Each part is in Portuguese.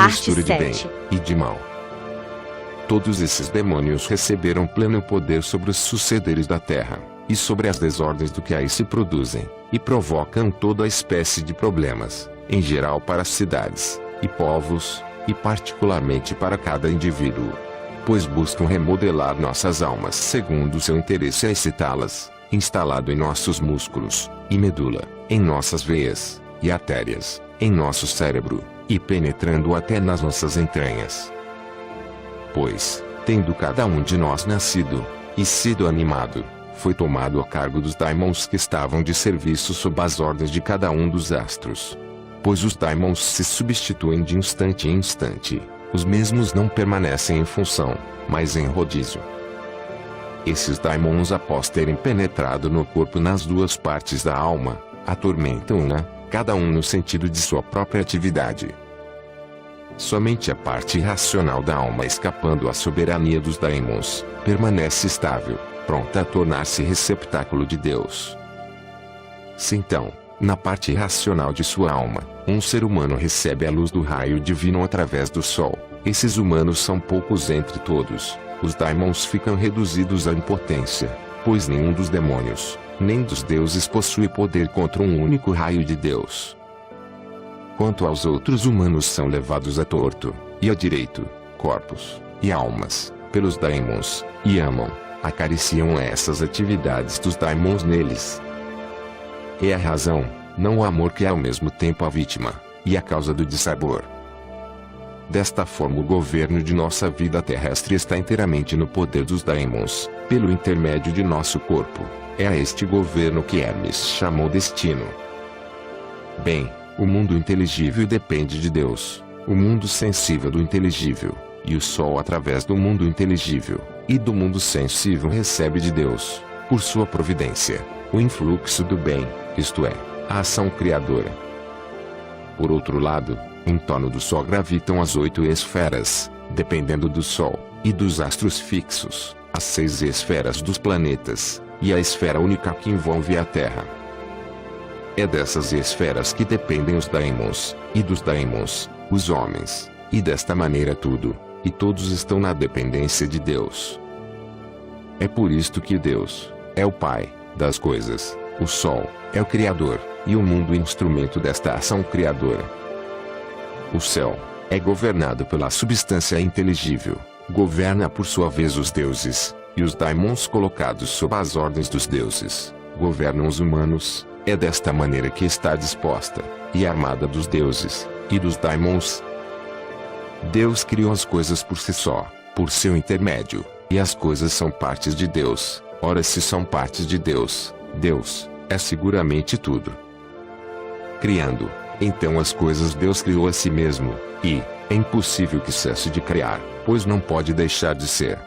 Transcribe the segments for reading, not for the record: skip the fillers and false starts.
Parte mistura de bem 7. e de mal. Todos esses demônios receberam pleno poder sobre os sucederes da terra, e sobre as desordens do que aí se produzem, e provocam toda a espécie de problemas, em geral para as cidades, e povos, e particularmente para cada indivíduo. Pois buscam remodelar nossas almas segundo seu interesse a excitá-las, instalado em nossos músculos, e medula, em nossas veias, e artérias, em nosso cérebro, e penetrando até nas nossas entranhas. Pois, tendo cada um de nós nascido, e sido animado, foi tomado a cargo dos daimons que estavam de serviço sob as ordens de cada um dos astros. Pois os daimons se substituem de instante em instante, os mesmos não permanecem em função, mas em rodízio. Esses daimons, após terem penetrado no corpo nas duas partes da alma, atormentam-na, cada um no sentido de sua própria atividade. Somente a parte racional da alma, escapando à soberania dos daimons, permanece estável, pronta a tornar-se receptáculo de Deus. Se então, na parte racional de sua alma, um ser humano recebe a luz do raio divino através do sol, esses humanos são poucos entre todos, os daimons ficam reduzidos à impotência, pois nenhum dos demônios, nem dos deuses possui poder contra um único raio de Deus. Quanto aos outros humanos, são levados a torto, e a direito, corpos, e almas, pelos daimons, e amam, acariciam essas atividades dos daimons neles. É a razão, não o amor, que é ao mesmo tempo a vítima, e a causa do dissabor. Desta forma, o governo de nossa vida terrestre está inteiramente no poder dos daimons, pelo intermédio de nosso corpo. É a este governo que Hermes chamou destino. Bem, o mundo inteligível depende de Deus, o mundo sensível do inteligível, e o Sol através do mundo inteligível, e do mundo sensível recebe de Deus, por sua providência, o influxo do bem, isto é, a ação criadora. Por outro lado, em torno do Sol gravitam as 8 esferas, dependendo do Sol, e dos astros fixos, as 6 esferas dos planetas, e a esfera única que envolve a Terra. É dessas esferas que dependem os daimons, e dos daimons, os homens, e desta maneira tudo, e todos estão na dependência de Deus. É por isto que Deus é o Pai das coisas, o Sol é o Criador, e o mundo instrumento desta ação criadora. O céu é governado pela substância inteligível, governa por sua vez os deuses, e os daimons colocados sob as ordens dos deuses, governam os humanos. É desta maneira que está disposta, e armada dos deuses, e dos daimons. Deus criou as coisas por si só, por seu intermédio, e as coisas são partes de Deus. Ora, se são partes de Deus, Deus é seguramente tudo. Criando, então as coisas, Deus criou a si mesmo, e é impossível que cesse de criar, pois não pode deixar de ser.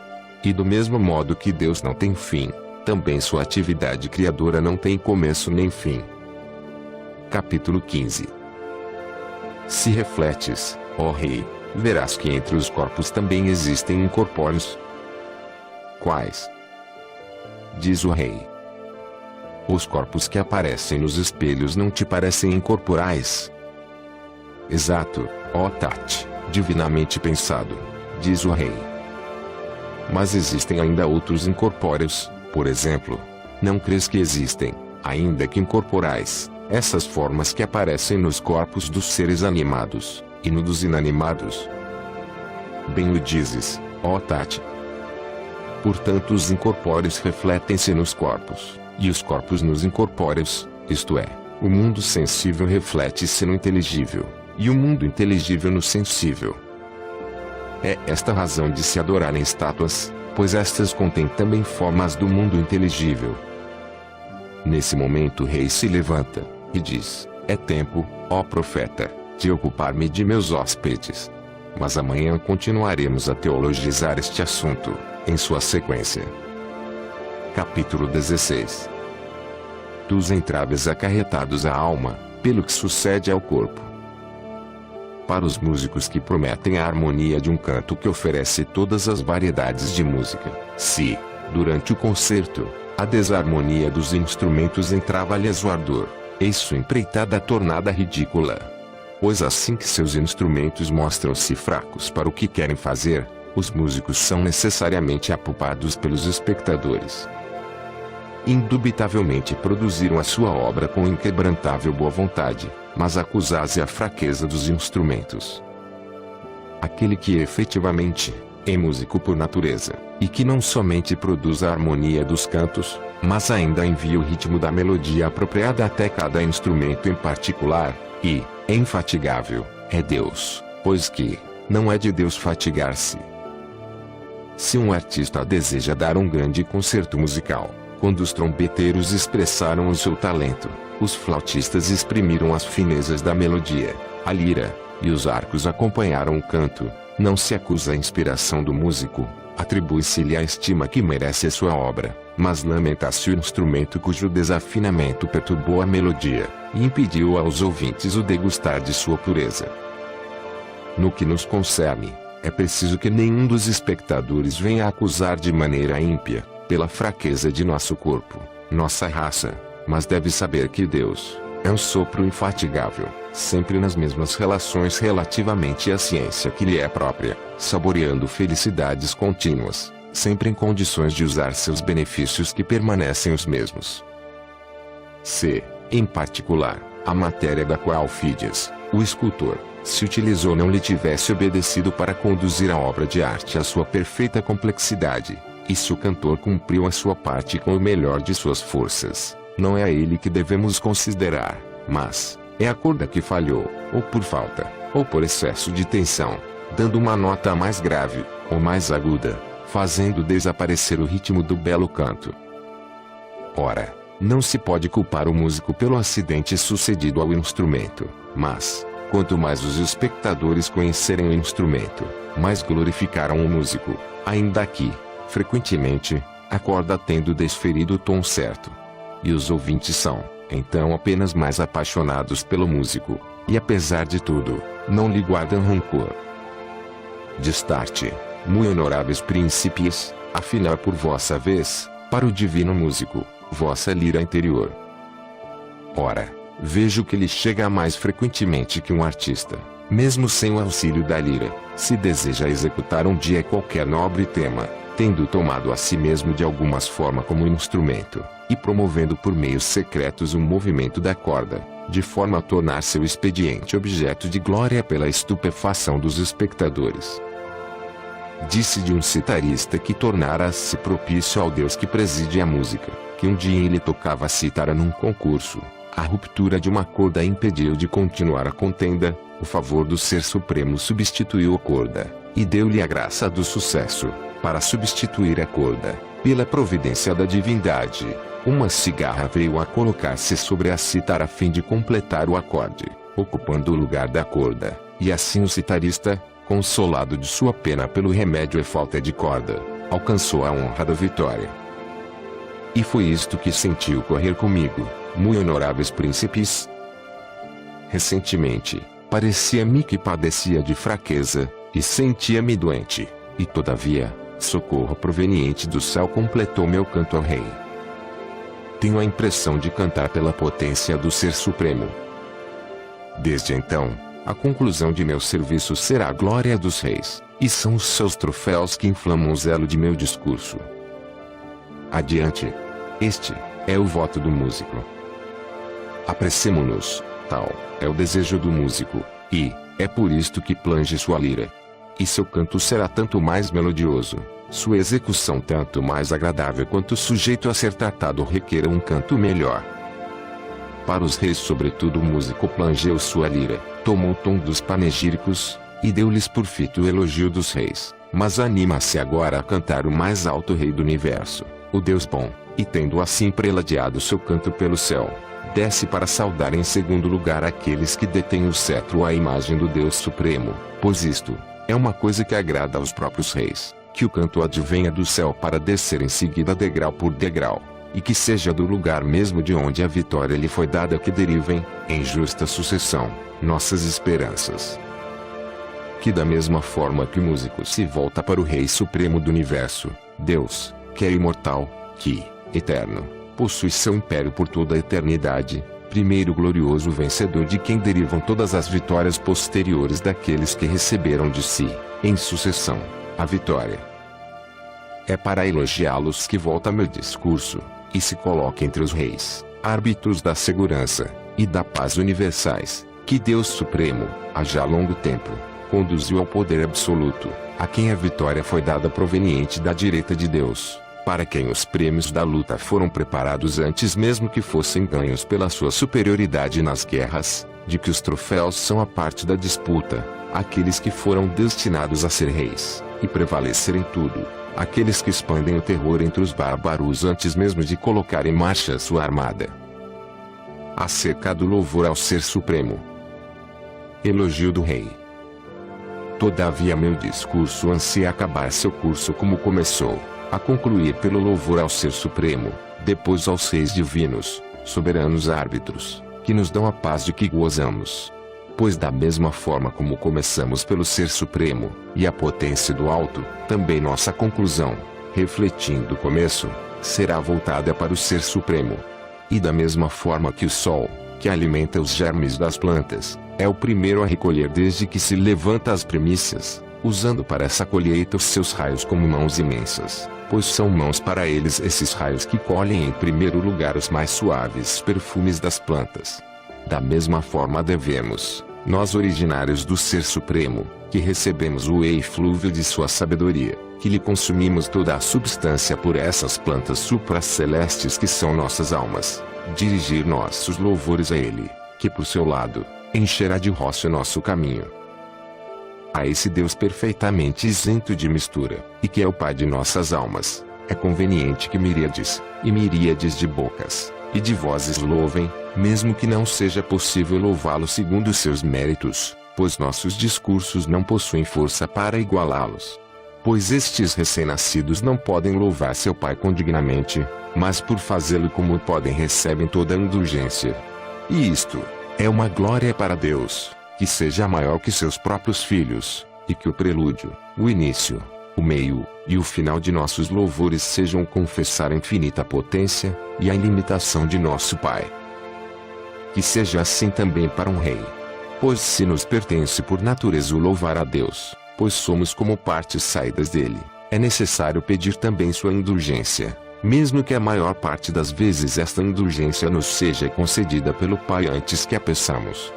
E do mesmo modo que Deus não tem fim, também sua atividade criadora não tem começo nem fim. Capítulo 15. Se refletes, ó Rei, verás que entre os corpos também existem incorpóreos. Quais? Diz o Rei. Os corpos que aparecem nos espelhos não te parecem incorporais? Exato, ó Tati, divinamente pensado, diz o Rei. Mas existem ainda outros incorpóreos. Por exemplo, não crês que existem, ainda que incorporais, essas formas que aparecem nos corpos dos seres animados, e no dos inanimados? Bem o dizes, ó Tati. Portanto, os incorpóreos refletem-se nos corpos, e os corpos nos incorpóreos, isto é, o mundo sensível reflete-se no inteligível, e o mundo inteligível no sensível. É esta a razão de se adorarem estátuas, pois estas contêm também formas do mundo inteligível. Nesse momento o Rei se levanta, e diz: é tempo, ó profeta, de ocupar-me de meus hóspedes. Mas amanhã continuaremos a teologizar este assunto, em sua sequência. Capítulo 16. Dos entraves acarretados à alma, pelo que sucede ao corpo. Para os músicos que prometem a harmonia de um canto que oferece todas as variedades de música, se, durante o concerto, a desarmonia dos instrumentos entrava-lhes o ardor, eis sua empreitada tornada ridícula. Pois assim que seus instrumentos mostram-se fracos para o que querem fazer, os músicos são necessariamente apupados pelos espectadores. Indubitavelmente produziram a sua obra com inquebrantável boa vontade, mas acusase a fraqueza dos instrumentos. Aquele que efetivamente é músico por natureza, e que não somente produz a harmonia dos cantos, mas ainda envia o ritmo da melodia apropriada até cada instrumento em particular, e, é infatigável, é Deus, pois que não é de Deus fatigar-se. Se um artista deseja dar um grande concerto musical, quando os trombeteiros expressaram o seu talento, os flautistas exprimiram as finezas da melodia, a lira, e os arcos acompanharam o canto, não se acusa a inspiração do músico, atribui-se-lhe a estima que merece a sua obra, mas lamenta-se o instrumento cujo desafinamento perturbou a melodia, e impediu aos ouvintes o degustar de sua pureza. No que nos concerne, é preciso que nenhum dos espectadores venha acusar de maneira ímpia, pela fraqueza de nosso corpo, nossa raça, mas deve saber que Deus é um sopro infatigável, sempre nas mesmas relações relativamente à ciência que lhe é própria, saboreando felicidades contínuas, sempre em condições de usar seus benefícios que permanecem os mesmos. Se, em particular, a matéria da qual Fídias, o escultor, se utilizou não lhe tivesse obedecido para conduzir a obra de arte à sua perfeita complexidade, e se o cantor cumpriu a sua parte com o melhor de suas forças, não é a ele que devemos considerar, mas é a corda que falhou, ou por falta, ou por excesso de tensão, dando uma nota mais grave, ou mais aguda, fazendo desaparecer o ritmo do belo canto. Ora, não se pode culpar o músico pelo acidente sucedido ao instrumento, mas, quanto mais os espectadores conhecerem o instrumento, mais glorificarão o músico, ainda que, frequentemente, a corda tendo desferido o tom certo. E os ouvintes são, então, apenas mais apaixonados pelo músico, e apesar de tudo, não lhe guardam rancor. Destarte, muito honoráveis príncipes, afinar por vossa vez, para o divino músico, vossa lira interior. Ora, vejo que lhe chega mais frequentemente que um artista, mesmo sem o auxílio da lira, se deseja executar um dia qualquer nobre tema, tendo tomado a si mesmo de algumas forma como instrumento, e promovendo por meios secretos o movimento da corda, de forma a tornar seu expediente objeto de glória pela estupefação dos espectadores. Disse de um citarista que tornara-se propício ao Deus que preside a música, que um dia ele tocava a cítara num concurso, a ruptura de uma corda impediu de continuar a contenda, o favor do Ser Supremo substituiu a corda, e deu-lhe a graça do sucesso. Para substituir a corda, pela providência da divindade, uma cigarra veio a colocar-se sobre a cítara a fim de completar o acorde, ocupando o lugar da corda, e assim o citarista, consolado de sua pena pelo remédio e falta de corda, alcançou a honra da vitória. E foi isto que senti ocorrer comigo, muito honoráveis príncipes. Recentemente, parecia-me que padecia de fraqueza, e sentia-me doente, e todavia, socorro proveniente do céu completou meu canto ao Rei. Tenho a impressão de cantar pela potência do Ser Supremo. Desde então, a conclusão de meu serviço será a glória dos reis, e são os seus troféus que inflamam o zelo de meu discurso. Adiante. Este é o voto do músico. Apressemo-nos, tal é o desejo do músico, e é por isto que plange sua lira. E seu canto será tanto mais melodioso, sua execução tanto mais agradável quanto sujeito a ser tratado requer um canto melhor. Para os reis sobretudo o músico plangeu sua lira, tomou o tom dos panegíricos, e deu-lhes por fito o elogio dos reis, mas anima-se agora a cantar o mais alto rei do universo, o Deus bom, e tendo assim preladeado seu canto pelo céu, desce para saudar em segundo lugar aqueles que detêm o cetro à imagem do Deus Supremo, pois isto é uma coisa que agrada aos próprios reis, que o canto advenha do céu para descer em seguida degrau por degrau, e que seja do lugar mesmo de onde a vitória lhe foi dada que derivem, em justa sucessão, nossas esperanças. Que da mesma forma que o músico se volta para o Rei Supremo do Universo, Deus, que é imortal, que, eterno, possui seu império por toda a eternidade, primeiro glorioso vencedor de quem derivam todas as vitórias posteriores daqueles que receberam de si, em sucessão, a vitória. É para elogiá-los que volta meu discurso, e se coloca entre os reis, árbitros da segurança e da paz universais, que Deus Supremo, há já longo tempo, conduziu ao poder absoluto, a quem a vitória foi dada proveniente da direita de Deus, para quem os prêmios da luta foram preparados antes mesmo que fossem ganhos pela sua superioridade nas guerras, de que os troféus são a parte da disputa, aqueles que foram destinados a ser reis, e prevalecer em tudo, aqueles que expandem o terror entre os bárbaros antes mesmo de colocar em marcha sua armada. Acerca do louvor ao Ser Supremo. Elogio do Rei. Todavia meu discurso ansia acabar seu curso como começou, a concluir pelo louvor ao Ser Supremo, depois aos reis divinos, soberanos árbitros, que nos dão a paz de que gozamos. Pois da mesma forma como começamos pelo Ser Supremo, e a potência do alto, também nossa conclusão, refletindo o começo, será voltada para o Ser Supremo. E da mesma forma que o sol, que alimenta os germes das plantas, é o primeiro a recolher desde que se levanta as primícias, usando para essa colheita os seus raios como mãos imensas, pois são mãos para eles esses raios que colhem em primeiro lugar os mais suaves perfumes das plantas. Da mesma forma devemos, nós originários do Ser Supremo, que recebemos o eflúvio de sua sabedoria, que lhe consumimos toda a substância por essas plantas supracelestes que são nossas almas, dirigir nossos louvores a Ele, que por seu lado, encherá de rocha nosso caminho. A esse Deus perfeitamente isento de mistura, e que é o Pai de nossas almas, é conveniente que miríades, e miríades de bocas, e de vozes louvem, mesmo que não seja possível louvá-lo segundo seus méritos, pois nossos discursos não possuem força para igualá-los. Pois estes recém-nascidos não podem louvar seu Pai condignamente, mas por fazê-lo como podem recebem toda a indulgência. E isto é uma glória para Deus, que seja maior que seus próprios filhos, e que o prelúdio, o início, o meio e o final de nossos louvores sejam confessar a infinita potência e a ilimitação de nosso Pai. Que seja assim também para um rei. Pois se nos pertence por natureza o louvar a Deus, pois somos como partes saídas dele, é necessário pedir também sua indulgência, mesmo que a maior parte das vezes esta indulgência nos seja concedida pelo Pai antes que a peçamos.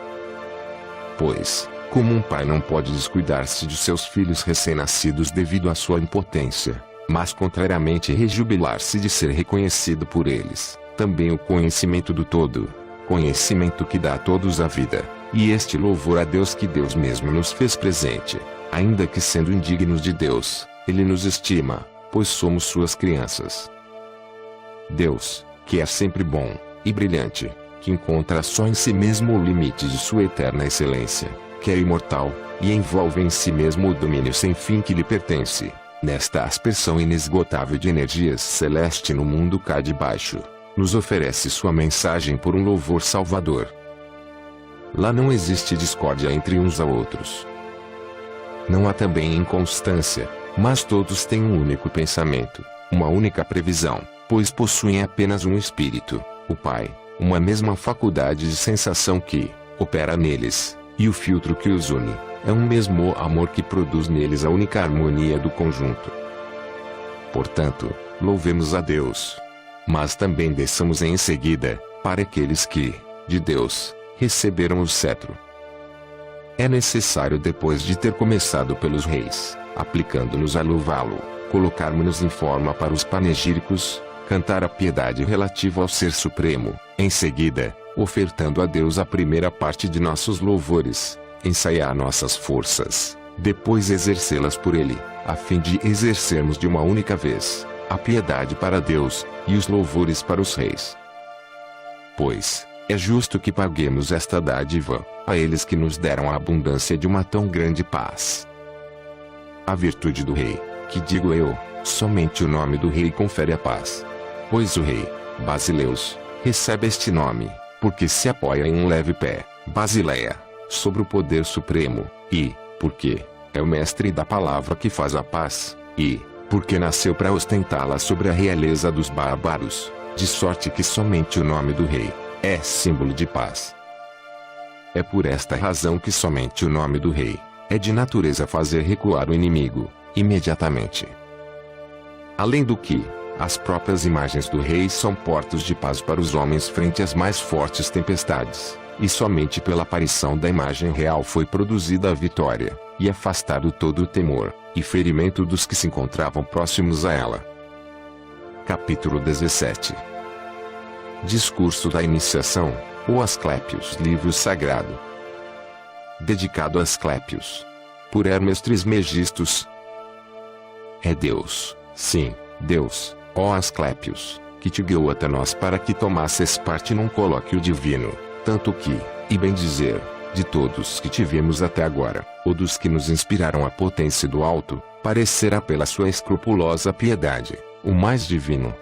Pois, como um pai não pode descuidar-se de seus filhos recém-nascidos devido à sua impotência, mas contrariamente rejubilar-se de ser reconhecido por eles, também o conhecimento do todo, conhecimento que dá a todos a vida, e este louvor a Deus que Deus mesmo nos fez presente, ainda que sendo indignos de Deus, Ele nos estima, pois somos suas crianças. Deus, que é sempre bom e brilhante, que encontra só em si mesmo o limite de sua eterna excelência, que é imortal, e envolve em si mesmo o domínio sem fim que lhe pertence, nesta aspersão inesgotável de energias celeste no mundo cá de baixo, nos oferece sua mensagem por um louvor salvador. Lá não existe discórdia entre uns a outros. Não há também inconstância, mas todos têm um único pensamento, uma única previsão, pois possuem apenas um espírito, o Pai, uma mesma faculdade de sensação que opera neles, e o filtro que os une, é um mesmo amor que produz neles a única harmonia do conjunto. Portanto, louvemos a Deus. Mas também desçamos em seguida, para aqueles que, de Deus, receberam o cetro. É necessário depois de ter começado pelos reis, aplicando-nos a louvá-lo, colocarmos-nos em forma para os panegíricos, cantar a piedade relativa ao Ser Supremo, em seguida, ofertando a Deus a primeira parte de nossos louvores, ensaiar nossas forças, depois exercê-las por Ele, a fim de exercermos de uma única vez a piedade para Deus, e os louvores para os reis. Pois, é justo que paguemos esta dádiva, a eles que nos deram a abundância de uma tão grande paz. A virtude do rei, que digo eu, somente o nome do rei confere a paz. Pois o rei, Basileus, recebe este nome, porque se apoia em um leve pé, Basileia, sobre o poder supremo, e, porque é o mestre da palavra que faz a paz, e, porque nasceu para ostentá-la sobre a realeza dos bárbaros, de sorte que somente o nome do rei é símbolo de paz. É por esta razão que somente o nome do rei é de natureza fazer recuar o inimigo imediatamente. Além do que, as próprias imagens do rei são portos de paz para os homens frente às mais fortes tempestades, e somente pela aparição da imagem real foi produzida a vitória, e afastado todo o temor e ferimento dos que se encontravam próximos a ela. Capítulo 17. Discurso da Iniciação, ou Asclépios, livro sagrado. Dedicado a Asclépios. Por Hermes Trismegistus. É Deus, sim, Deus, ó Asclépios, que te guiou até nós para que tomasses parte num colóquio divino, tanto que, e bem dizer, de todos que tivemos até agora, ou dos que nos inspiraram a potência do alto, parecerá pela sua escrupulosa piedade, o mais divino.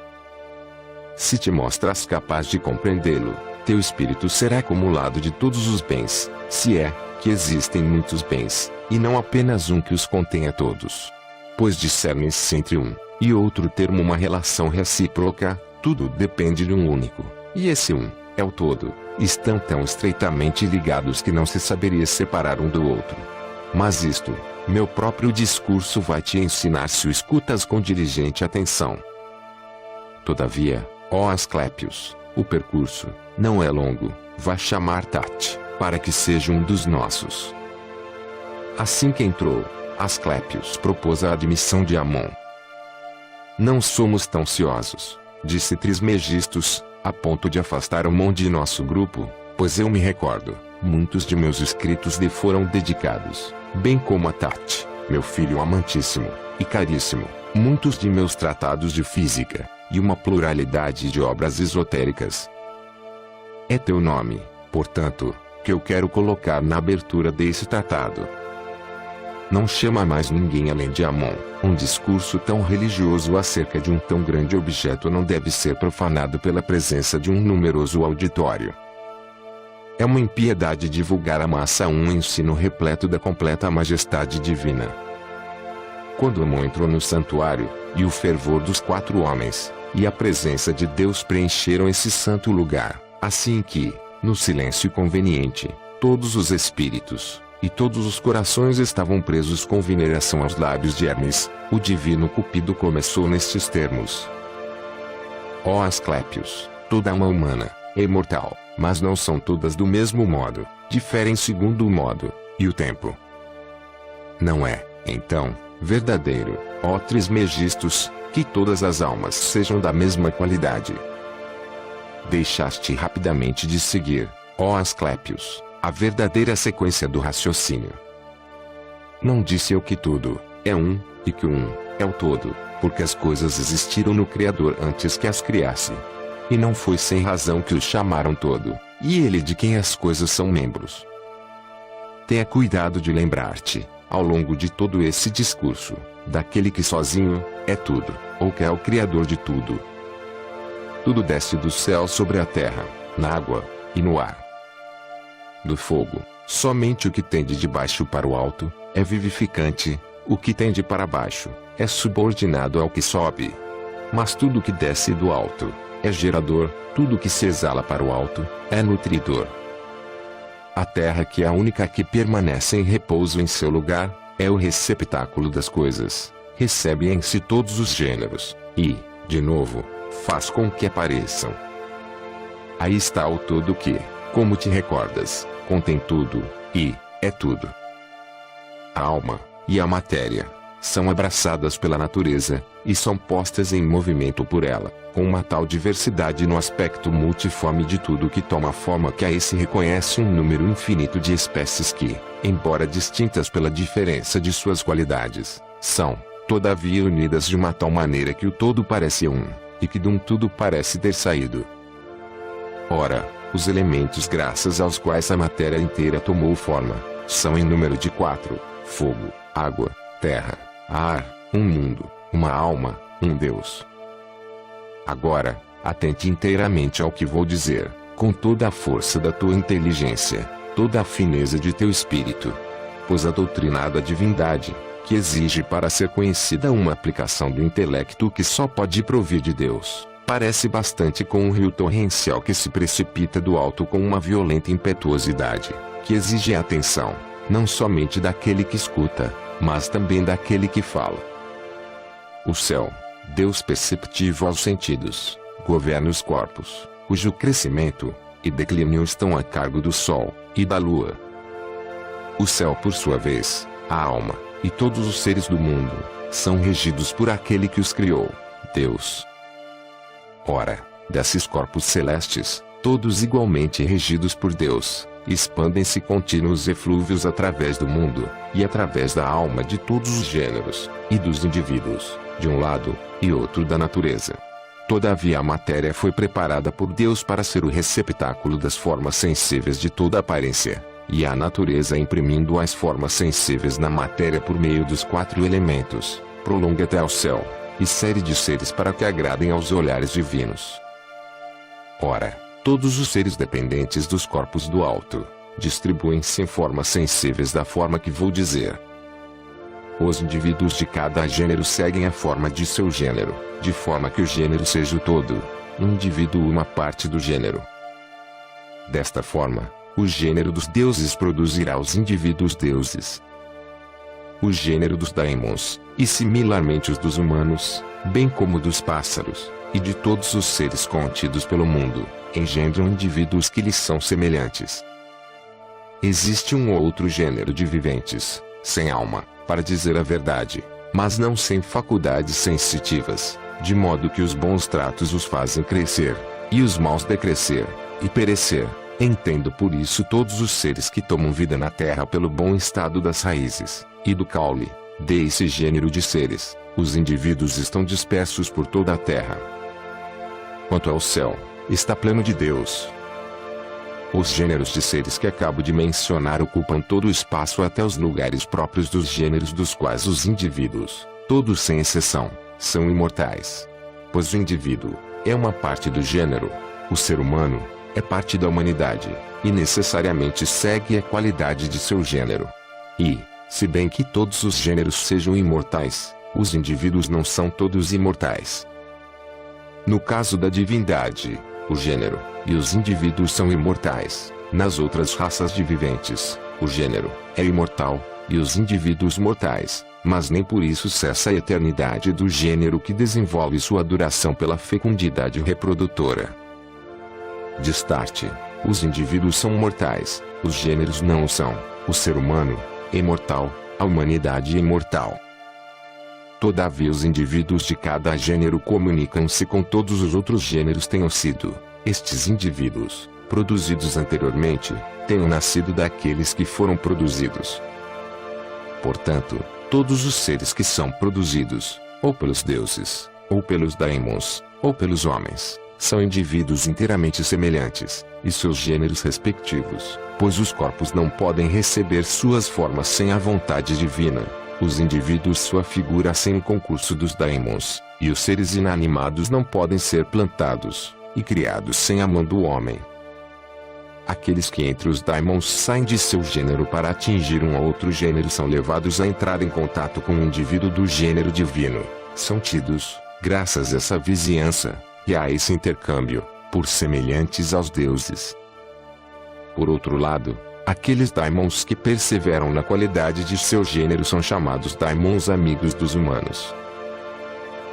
Se te mostras capaz de compreendê-lo, teu espírito será acumulado de todos os bens, se é que existem muitos bens, e não apenas um que os contenha todos. Pois discernem-se entre um e outro termo uma relação recíproca, tudo depende de um único, e esse um é o todo. Estão tão estreitamente ligados que não se saberia separar um do outro. Mas isto, meu próprio discurso vai te ensinar se o escutas com diligente atenção. Todavia, ó Asclépios, o percurso não é longo, vá chamar Tati, para que seja um dos nossos. Assim que entrou, Asclépios propôs a admissão de Amon. Não somos tão ciosos, disse Trismegistus, a ponto de afastar Amon de nosso grupo, pois eu me recordo, muitos de meus escritos lhe foram dedicados, bem como a Tati, meu filho amantíssimo e caríssimo, muitos de meus tratados de física, e uma pluralidade de obras esotéricas. É teu nome, portanto, que eu quero colocar na abertura desse tratado. Não chama mais ninguém além de Amon. Um discurso tão religioso acerca de um tão grande objeto não deve ser profanado pela presença de um numeroso auditório. É uma impiedade divulgar à massa um ensino repleto da completa majestade divina. Quando Amon entrou no santuário, e o fervor dos 4 homens, e a presença de Deus preencheram esse santo lugar, assim que, no silêncio conveniente, todos os espíritos e todos os corações estavam presos com veneração aos lábios de Hermes, o divino Cupido começou nestes termos. Ó Asclépios, toda alma humana é imortal, mas não são todas do mesmo modo, diferem segundo o modo e o tempo. Não é, então, verdadeiro, ó Trismegistus, que todas as almas sejam da mesma qualidade. Deixaste rapidamente de seguir, ó Asclépios, a verdadeira sequência do raciocínio. Não disse eu que tudo é um, e que um é o todo, porque as coisas existiram no Criador antes que as criasse. E não foi sem razão que o chamaram todo, e ele de quem as coisas são membros. Tenha cuidado de lembrar-te, ao longo de todo esse discurso, daquele que sozinho é tudo, ou que é o Criador de tudo. Tudo desce do céu sobre a terra, na água e no ar. Do fogo, somente o que tende de baixo para o alto é vivificante, o que tende para baixo é subordinado ao que sobe. Mas tudo que desce do alto é gerador, tudo que se exala para o alto é nutridor. A terra, que é a única que permanece em repouso em seu lugar, é o receptáculo das coisas, recebe em si todos os gêneros, e, de novo, faz com que apareçam. Aí está o todo que, como te recordas, contém tudo, e é tudo. A alma e a matéria são abraçadas pela natureza, e são postas em movimento por ela, com uma tal diversidade no aspecto multiforme de tudo que toma forma que aí se reconhece um número infinito de espécies que, embora distintas pela diferença de suas qualidades, são, todavia unidas de uma tal maneira que o todo parece um, e que de um tudo parece ter saído. Ora, os elementos graças aos quais a matéria inteira tomou forma, são em número de 4, fogo, água, terra, ar, um mundo, uma alma, um Deus. Agora, atente inteiramente ao que vou dizer, com toda a força da tua inteligência, toda a fineza de teu espírito. Pois a doutrina da divindade, que exige para ser conhecida uma aplicação do intelecto que só pode provir de Deus, Parece bastante com um rio torrencial que se precipita do alto com uma violenta impetuosidade, que exige a atenção, não somente daquele que escuta, mas também daquele que fala. O céu, Deus perceptivo aos sentidos, governa os corpos, cujo crescimento e declínio estão a cargo do sol e da lua. O céu, por sua vez, a alma, e todos os seres do mundo, são regidos por aquele que os criou, Deus. Ora, desses corpos celestes, todos igualmente regidos por Deus, expandem-se contínuos eflúvios através do mundo, e através da alma de todos os gêneros, e dos indivíduos, de um lado, e outro da natureza. Todavia a matéria foi preparada por Deus para ser o receptáculo das formas sensíveis de toda aparência, e a natureza imprimindo as formas sensíveis na matéria por meio dos 4 elementos, prolonga até ao céu, e série de seres para que agradem aos olhares divinos. Ora, todos os seres dependentes dos corpos do alto, distribuem-se em formas sensíveis da forma que vou dizer. Os indivíduos de cada gênero seguem a forma de seu gênero, de forma que o gênero seja o todo, um indivíduo uma parte do gênero. Desta forma, o gênero dos deuses produzirá os indivíduos deuses. O gênero dos daimons, e similarmente os dos humanos, bem como dos pássaros, e de todos os seres contidos pelo mundo, engendram indivíduos que lhes são semelhantes. Existe um outro gênero de viventes, sem alma, para dizer a verdade, mas não sem faculdades sensitivas, de modo que os bons tratos os fazem crescer, e os maus decrescer, e perecer. Entendo por isso todos os seres que tomam vida na terra pelo bom estado das raízes, e do caule, desse gênero de seres, os indivíduos estão dispersos por toda a terra. Quanto ao céu, está pleno de Deus. Os gêneros de seres que acabo de mencionar ocupam todo o espaço até os lugares próprios dos gêneros dos quais os indivíduos, todos sem exceção, são imortais. Pois o indivíduo é uma parte do gênero, o ser humano é parte da humanidade, e necessariamente segue a qualidade de seu gênero. E, se bem que todos os gêneros sejam imortais, os indivíduos não são todos imortais. No caso da divindade, o gênero e os indivíduos são imortais. Nas outras raças de viventes, o gênero é imortal, e os indivíduos mortais, mas nem por isso cessa a eternidade do gênero que desenvolve sua duração pela fecundidade reprodutora. Destarte, os indivíduos são mortais, os gêneros não o são, o ser humano é imortal, a humanidade é imortal. Todavia os indivíduos de cada gênero comunicam-se com todos os outros gêneros tenham sido, estes indivíduos, produzidos anteriormente, tenham nascido daqueles que foram produzidos. Portanto, todos os seres que são produzidos, ou pelos deuses, ou pelos daimons, ou pelos homens, são indivíduos inteiramente semelhantes, e seus gêneros respectivos, pois os corpos não podem receber suas formas sem a vontade divina, os indivíduos sua figura sem o concurso dos daimons, e os seres inanimados não podem ser plantados e criados sem a mão do homem. Aqueles que entre os daimons saem de seu gênero para atingir um outro gênero são levados a entrar em contato com um indivíduo do gênero divino, são tidos, graças a essa vizinhança, e a esse intercâmbio, por semelhantes aos deuses. Por outro lado, aqueles daimons que perseveram na qualidade de seu gênero são chamados daimons amigos dos humanos.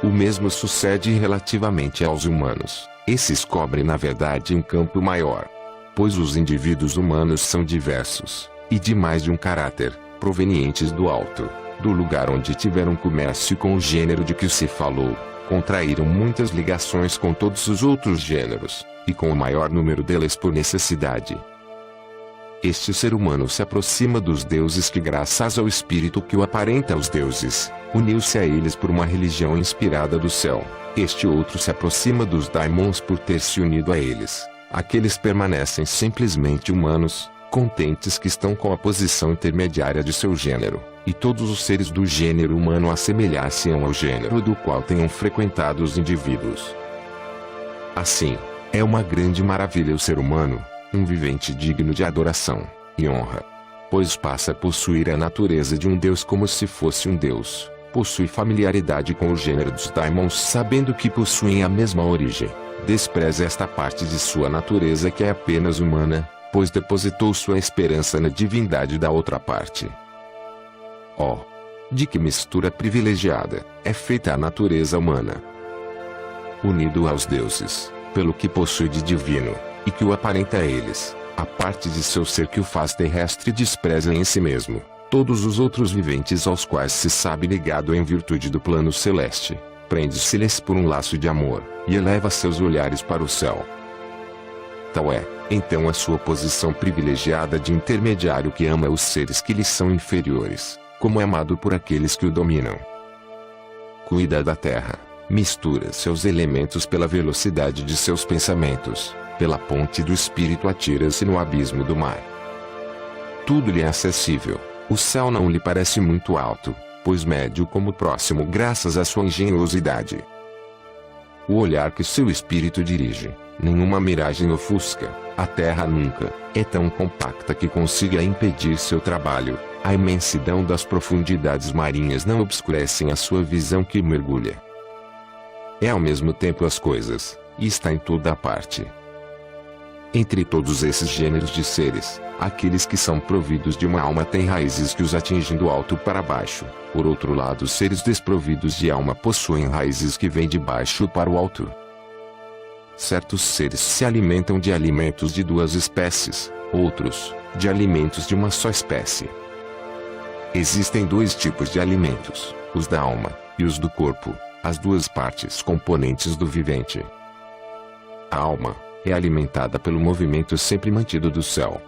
O mesmo sucede relativamente aos humanos, esses cobrem na verdade um campo maior. Pois os indivíduos humanos são diversos, e de mais de um caráter, provenientes do alto, do lugar onde tiveram comércio com o gênero de que se falou, contraíram muitas ligações com todos os outros gêneros, e com o maior número deles por necessidade. Este ser humano se aproxima dos deuses que graças ao espírito que o aparenta aos deuses, uniu-se a eles por uma religião inspirada do céu. Este outro se aproxima dos daimons por ter se unido a eles. Aqueles permanecem simplesmente humanos, contentes que estão com a posição intermediária de seu gênero, e todos os seres do gênero humano assemelhar-se-ão ao gênero do qual tenham frequentado os indivíduos. Assim, é uma grande maravilha o ser humano, um vivente digno de adoração e honra, pois passa a possuir a natureza de um Deus como se fosse um Deus, possui familiaridade com o gênero dos daimons sabendo que possuem a mesma origem. Despreza esta parte de sua natureza que é apenas humana, pois depositou sua esperança na divindade da outra parte. Oh! De que mistura privilegiada é feita a natureza humana! Unido aos deuses, pelo que possui de divino, e que o aparenta a eles, a parte de seu ser que o faz terrestre despreza em si mesmo todos os outros viventes aos quais se sabe ligado em virtude do plano celeste, prende-se-lhes por um laço de amor, e eleva seus olhares para o céu. Tal é, então, a sua posição privilegiada de intermediário que ama os seres que lhes são inferiores, como é amado por aqueles que o dominam. Cuida da terra, mistura seus elementos pela velocidade de seus pensamentos, pela ponte do espírito atira-se no abismo do mar. Tudo lhe é acessível. O céu não lhe parece muito alto, pois médio como próximo graças à sua engenhosidade. O olhar que seu espírito dirige, nenhuma miragem ofusca, a terra nunca é tão compacta que consiga impedir seu trabalho, a imensidão das profundidades marinhas não obscurecem a sua visão que mergulha. É ao mesmo tempo as coisas, e está em toda a parte. Entre todos esses gêneros de seres, aqueles que são providos de uma alma têm raízes que os atingem do alto para baixo. Por outro lado, os seres desprovidos de alma possuem raízes que vêm de baixo para o alto. Certos seres se alimentam de alimentos de duas espécies, outros, de alimentos de uma só espécie. Existem dois tipos de alimentos, os da alma e os do corpo, as duas partes componentes do vivente. A alma é alimentada pelo movimento sempre mantido do céu.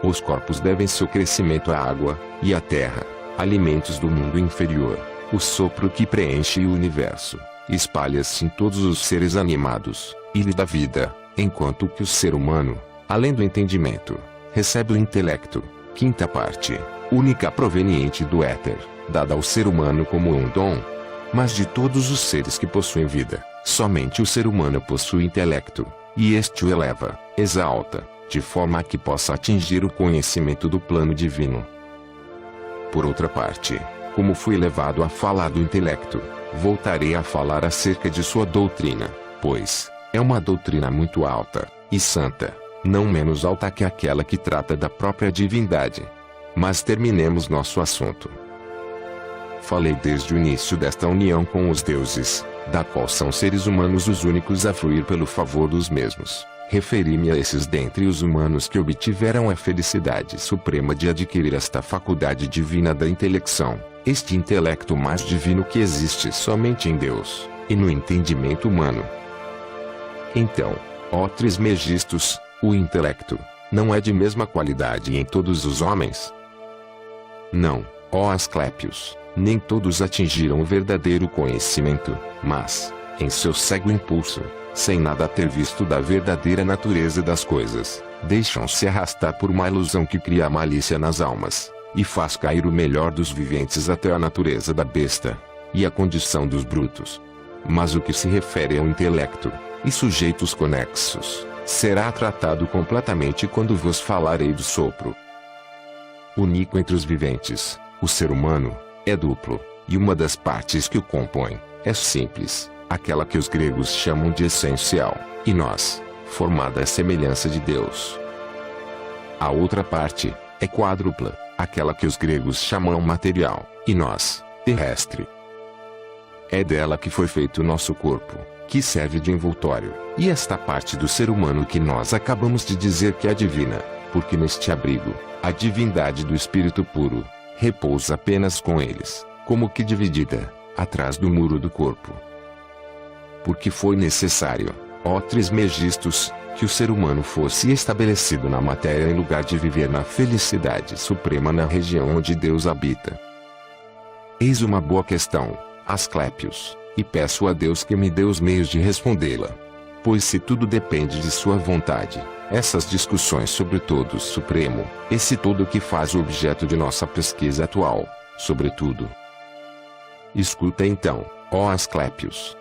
Os corpos devem seu crescimento à água, e à terra, alimentos do mundo inferior, o sopro que preenche o universo, espalha-se em todos os seres animados, e lhe dá vida, enquanto que o ser humano, além do entendimento, recebe o intelecto, quinta parte, única proveniente do éter, dada ao ser humano como um dom. Mas de todos os seres que possuem vida, somente o ser humano possui intelecto, e este o eleva, exalta, de forma a que possa atingir o conhecimento do plano divino. Por outra parte, como fui levado a falar do intelecto, voltarei a falar acerca de sua doutrina, pois é uma doutrina muito alta e santa, não menos alta que aquela que trata da própria divindade. Mas terminemos nosso assunto. Falei desde o início desta união com os deuses, da qual são seres humanos os únicos a fruir pelo favor dos mesmos. Referi-me a esses dentre os humanos que obtiveram a felicidade suprema de adquirir esta faculdade divina da intelecção, este intelecto mais divino que existe somente em Deus, e no entendimento humano. Então, ó Trismegistos, o intelecto, não é de mesma qualidade em todos os homens? Não, ó Asclépios, nem todos atingiram o verdadeiro conhecimento, mas, em seu cego impulso, sem nada ter visto da verdadeira natureza das coisas, deixam-se arrastar por uma ilusão que cria a malícia nas almas, e faz cair o melhor dos viventes até a natureza da besta, e a condição dos brutos. Mas o que se refere ao intelecto, e sujeitos conexos, será tratado completamente quando vos falarei do sopro. Único entre os viventes, o ser humano é duplo, e uma das partes que o compõem é simples, aquela que os gregos chamam de essencial, e nós, formada à semelhança de Deus. A outra parte é quádrupla, aquela que os gregos chamam material, e nós, terrestre. É dela que foi feito o nosso corpo, que serve de envoltório, e esta parte do ser humano que nós acabamos de dizer que é divina, porque neste abrigo, a divindade do espírito puro repousa apenas com eles, como que dividida, atrás do muro do corpo. Porque foi necessário, ó Trismegistos, que o ser humano fosse estabelecido na matéria em lugar de viver na felicidade suprema na região onde Deus habita. Eis uma boa questão, Asclépios, e peço a Deus que me dê os meios de respondê-la. Pois se tudo depende de sua vontade, essas discussões sobre o todo supremo, esse todo que faz o objeto de nossa pesquisa atual, sobretudo. Escuta então, ó Asclépios.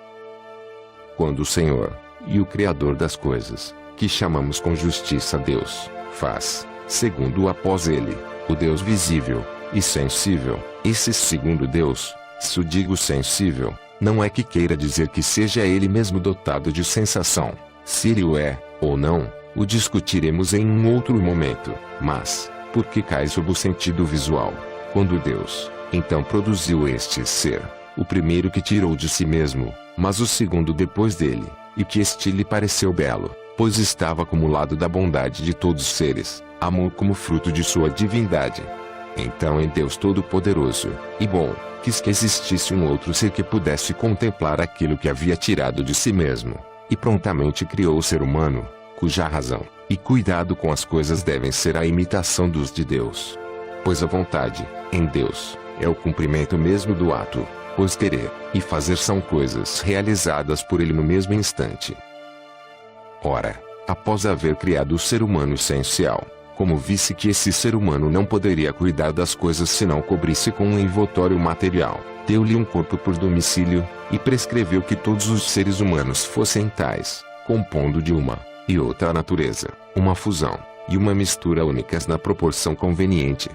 Quando o Senhor, e o Criador das coisas, que chamamos com justiça Deus, faz, segundo após ele, o Deus visível e sensível, esse segundo Deus, Se o digo sensível, não é que queira dizer que seja ele mesmo dotado de sensação. Se ele o é, ou não, o discutiremos em um outro momento, mas, porque cai sob o sentido visual, quando Deus, então produziu este ser, o primeiro que tirou de si mesmo, mas o segundo depois dele, e que este lhe pareceu belo, pois estava acumulado da bondade de todos os seres, amor como fruto de sua divindade. Então em Deus Todo-Poderoso, e bom, quis que existisse um outro ser que pudesse contemplar aquilo que havia tirado de si mesmo, e prontamente criou o ser humano, cuja razão e cuidado com as coisas devem ser a imitação dos de Deus. Pois a vontade, em Deus, é o cumprimento mesmo do ato, pois querer e fazer são coisas realizadas por ele no mesmo instante. Ora, após haver criado o ser humano essencial, como visse que esse ser humano não poderia cuidar das coisas se não cobrisse com um envoltório material, deu-lhe um corpo por domicílio, e prescreveu que todos os seres humanos fossem tais, compondo de uma e outra natureza, uma fusão e uma mistura únicas na proporção conveniente.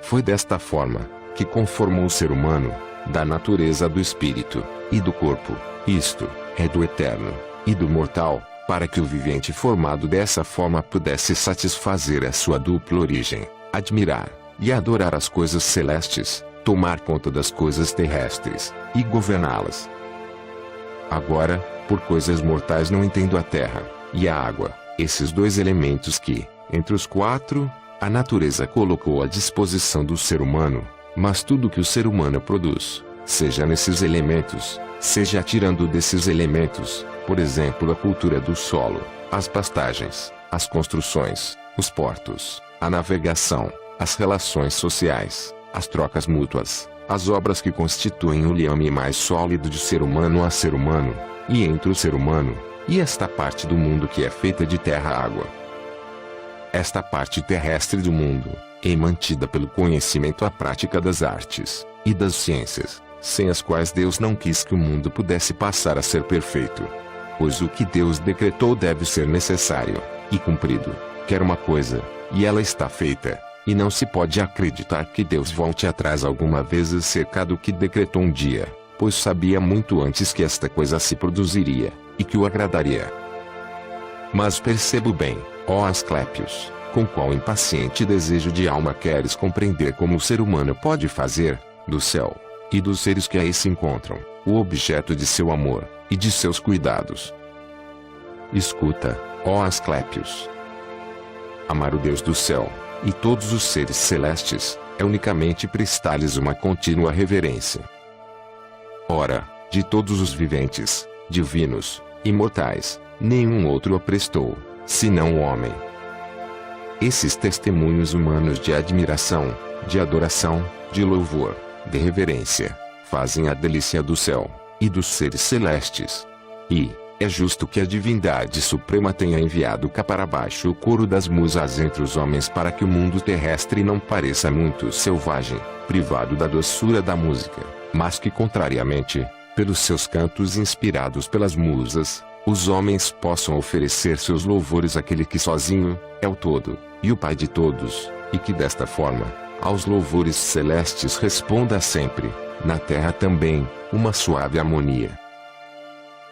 Foi desta forma que conformou o ser humano, da natureza do espírito e do corpo, isto é do eterno e do mortal, para que o vivente formado dessa forma pudesse satisfazer a sua dupla origem, admirar e adorar as coisas celestes, tomar conta das coisas terrestres e governá-las. Agora, por coisas mortais não entendo a terra e a água, esses dois elementos que, entre os quatro, a natureza colocou à disposição do ser humano, mas tudo que o ser humano produz, seja nesses elementos, seja tirando desses elementos, por exemplo a cultura do solo, as pastagens, as construções, os portos, a navegação, as relações sociais, as trocas mútuas, as obras que constituem o liame mais sólido de ser humano a ser humano, e entre o ser humano, e esta parte do mundo que é feita de terra-água. Esta parte terrestre do mundo, é mantida pelo conhecimento à prática das artes e das ciências, sem as quais Deus não quis que o mundo pudesse passar a ser perfeito. Pois o que Deus decretou deve ser necessário e cumprido, quer uma coisa, e ela está feita, e não se pode acreditar que Deus volte atrás alguma vez acerca do que decretou um dia, pois sabia muito antes que esta coisa se produziria, e que o agradaria. Mas percebo bem, ó Asclépios, com qual impaciente desejo de alma queres compreender como o ser humano pode fazer, do céu, e dos seres que aí se encontram, o objeto de seu amor, e de seus cuidados. Escuta, ó Asclépios. Amar o Deus do céu, e todos os seres celestes, é unicamente prestar-lhes uma contínua reverência. Ora, de todos os viventes, divinos, imortais, nenhum outro a prestou, senão o homem. Esses testemunhos humanos de admiração, de adoração, de louvor, de reverência, fazem a delícia do céu e dos seres celestes. E é justo que a divindade suprema tenha enviado cá para baixo o coro das musas entre os homens para que o mundo terrestre não pareça muito selvagem, privado da doçura da música, mas que contrariamente, pelos seus cantos inspirados pelas musas, os homens possam oferecer seus louvores àquele que sozinho é o todo, e o Pai de todos, e que desta forma, aos louvores celestes responda sempre, na terra também, uma suave harmonia.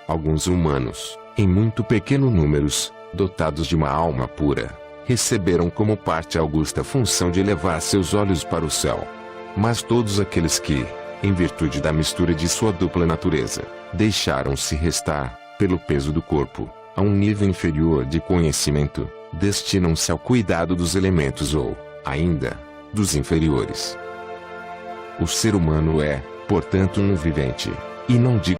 Alguns humanos, em muito pequeno números, dotados de uma alma pura, receberam como parte a augusta função de levar seus olhos para o céu. Mas todos aqueles que, em virtude da mistura de sua dupla natureza, deixaram-se restar, pelo peso do corpo, a um nível inferior de conhecimento, destinam-se ao cuidado dos elementos ou, ainda, dos inferiores. O ser humano é, portanto, um vivente, e não digo